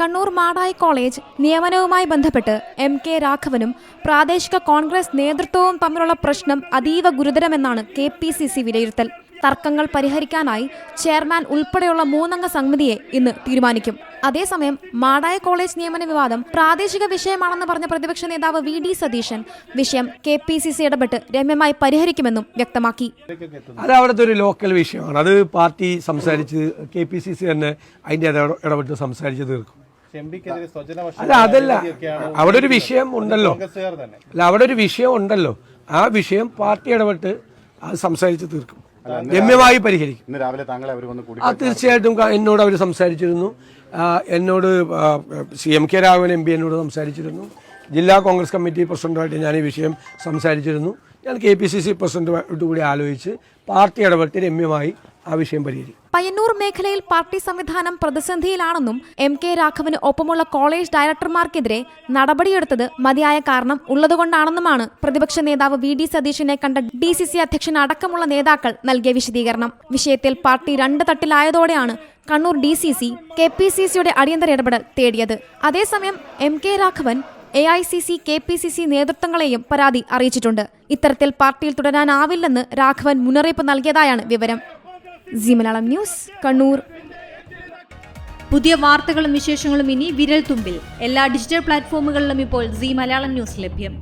Kannur Madayi college നിയമനവുമായി ബന്ധപ്പെട്ട് MK രാഘവനും പ്രാദേശിക കോൺഗ്രസ് നേതൃത്വവും തമ്മിലുള്ള പ്രശ്നം അതീവ ഗുരുതരമെന്നാണ് KPCC വിലയിരുത്തൽ. തർക്കങ്ങൾ പരിഹരിക്കാനായി ചെയർമാൻ ഉൾപ്പെടെയുള്ള 3-അംഗ സമിതിയെ ഇന്ന് തീരുമാനിക്കും. അതേസമയം മാടായി കോളേജ് നിയമന വിവാദം പ്രാദേശിക വിഷയമാണെന്ന് പറഞ്ഞ പ്രതിപക്ഷ നേതാവ് VD സതീശൻ വിഷയം KPCC ഇടപെട്ട് രമ്യമായി പരിഹരിക്കുമെന്നും വ്യക്തമാക്കി. അത് അവിടുത്തെ ഒരു ലോക്കൽ വിഷയമാണ്. അത് പാർട്ടി സംസാരിച്ച് KPCC തന്നെ അതിന്റെ ഇടപെട്ട് സംസാരിച്ച് തീർക്കും. അല്ല, അതല്ല, അവിടെ ഒരു വിഷയം ഉണ്ടല്ലോ. അല്ല, അവിടെ ഒരു വിഷയം ഉണ്ടല്ലോ. ആ വിഷയം പാർട്ടി ഇടപെട്ട് അത് സംസാരിച്ച് തീർക്കും, രമ്യമായി പരിഹരിക്കും. തീർച്ചയായിട്ടും എന്നോട് അവർ സംസാരിച്ചിരുന്നു. എന്നോട് MK രാഘവൻ MP എന്നോട് സംസാരിച്ചിരുന്നു. ജില്ലാ കോൺഗ്രസ് കമ്മിറ്റി പ്രസിഡന്റുമായിട്ട് ഞാൻ ഈ വിഷയം സംസാരിച്ചിരുന്നു. ഞാൻ KPCC പ്രസിഡന്റുമായിട്ട് കൂടി ആലോചിച്ച് പാർട്ടി ഇടപെട്ട് രമ്യമായി ആ വിഷയം പരിഹരിക്കും. പയ്യന്നൂർ മേഖലയിൽ പാർട്ടി സംവിധാനം പ്രതിസന്ധിയിലാണെന്നും MK രാഘവന് ഒപ്പമുള്ള കോളേജ് ഡയറക്ടർമാർക്കെതിരെ നടപടിയെടുത്തത് മതിയായ കാരണം ഉള്ളതുകൊണ്ടാണെന്നുമാണ് പ്രതിപക്ഷ നേതാവ് VD സതീശനെ കണ്ട DCC അധ്യക്ഷൻ അടക്കമുള്ള നേതാക്കൾ നൽകിയ വിശദീകരണം. വിഷയത്തിൽ പാർട്ടി 2 തട്ടിലായതോടെയാണ് കണ്ണൂർ DCC KPCCയുടെ അടിയന്തര ഇടപെടൽ തേടിയത്. അതേസമയം MK രാഘവൻ AICC KPCC നേതൃത്വങ്ങളെയും പരാതി അറിയിച്ചിട്ടുണ്ട്. ഇത്തരത്തിൽ പാർട്ടിയിൽ തുടരാനാവില്ലെന്ന് രാഘവൻ മുന്നറിയിപ്പ് നൽകിയതായാണ് വിവരം. സീ മലയാളം ന്യൂസ്, കണ്ണൂർ. പുതിയ വാർത്തകളും വിശേഷങ്ങളും ഇനി വിരൽ തുമ്പിൽ. എല്ലാ ഡിജിറ്റൽ പ്ലാറ്റ്ഫോമുകളിലും ഇപ്പോൾ സീ മലയാളം ന്യൂസ് ലഭ്യം.